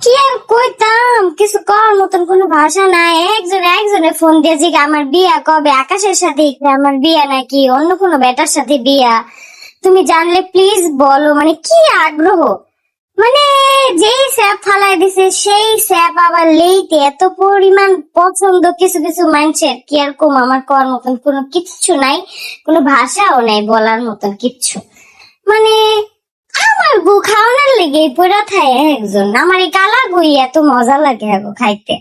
কি আর কইতাম, কিছু করার মতন কোনো ভাষা নাই। একজনে ফোন দিয়ে জিজ্ঞাসা আমার বিয়া কবে, আকাশের সাথে আমার বিয়া নাকি অন্য কোনো বেটার সাথে বিয়া, তুমি জানলে প্লিজ বলো। মানে কি আগ্রহ, মানে যেই স্যাপ ফালাই দিছে সেই স্যাপ আবার লেইতে এত পরিমাণ পছন্দ কিছু কিছু মানুষের। কি আর কম, আমার করার মতন কোনো কিচ্ছু নাই, কোনো ভাষাও নাই বলার মতন কিচ্ছু। মানে আমার গু খাওয়ানোর লেগে পুরা খায় একজন, আমার এই কালা গুই এত মজা লাগে গো খাইতে।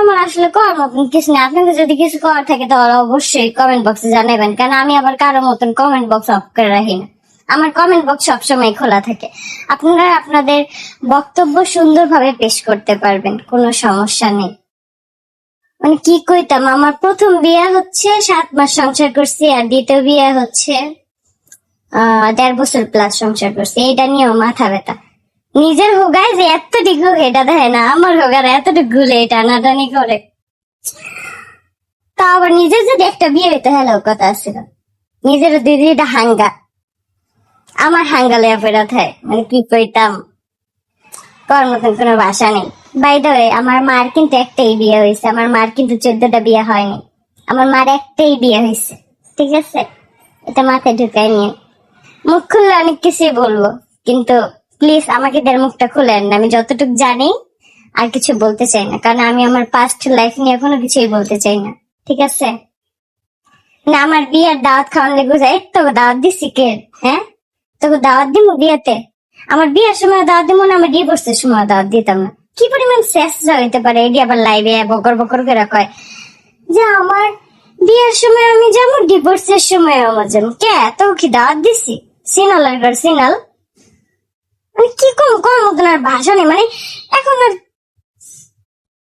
আমার আসলে করার মতন কিছু নেই। আপনাদের যদি কিছু করার থাকে তাহলে অবশ্যই কমেন্ট বক্সে জানাবেন, কারণ আমি আবার কারোর মতন কমেন্ট বক্স অফ করে রাখি না। আমার কমেন্ট বক্স সবসময় খোলা থাকে, আপনারা আপনাদের বক্তব্য সুন্দরভাবে পেশ করতে পারবেন, কোনো সমস্যা নেই। মানে কি কইতাম, আমার প্রথম বিয়ে হচ্ছে 7 মাস সংসার করছি, আর দ্বিতীয় বিয়ে হচ্ছে 1.5 বছর প্লাস সংসার করছি। এইটা নিয়েও মাথা ব্যথা। নিজের হোগায় যে এতটুকু এটা দেয় না, আমার হোগার এতটুকু গুলে টানাটানি করে। তা আবার নিজের যদি একটা বিয়ে হইতে হলো কথা ছিল, নিজের দিদিটা হাঙ্গা, আমার হাঙ্গালে ফেরত হয়। মানে কি কইতাম, কর মতন কোনো ভাষা নেই। বাই দ্য ওয়ে, আমার মার কিন্তু একটাই বিয়ে হয়েছে, আমার মার কিন্তু 14টা বিয়ে হয়নি। আমার মার একটাই বিয়ে হয়েছে, ঠিক আছে? এটা মাথায় ঢুকাই নিয়ে মুখ খুললে অনেক কিছুই বলবো, কিন্তু প্লিজ আমাকে দের মুখটা খুলেন না। আমি যতটুকু জানি আর কিছু বলতে চাই না, কারণ আমি আমার পাস্ট লাইফ নিয়ে কোনো কিছুই বলতে চাই না, ঠিক আছে? না আমার বিয়ের দাওয়াত খাওয়ান লেগে যায়, তোকে দাওয়াত দিছি কে? হ্যাঁ, তোকে দাওয়াত দিব বিয়েতে? আমার বিয়ের সময় দাওয়াত দিব না, আমার ডিভোর্সের সময় দাওয়াত দিতাম না। কি পরিমাণ শেষ হইতে পারে, এটি আবার লাইভে বকর বকর করে কয় যে আমার বিয়ের সময় আমি যাবো, ডিভোর্সের সময় আমার যাবো। কে তোকে কি দাওয়াত দিছি? সিনাল আর সিনাল, মানে কি কোন কোন মতন আর ভাষা নেই। মানে এখন আর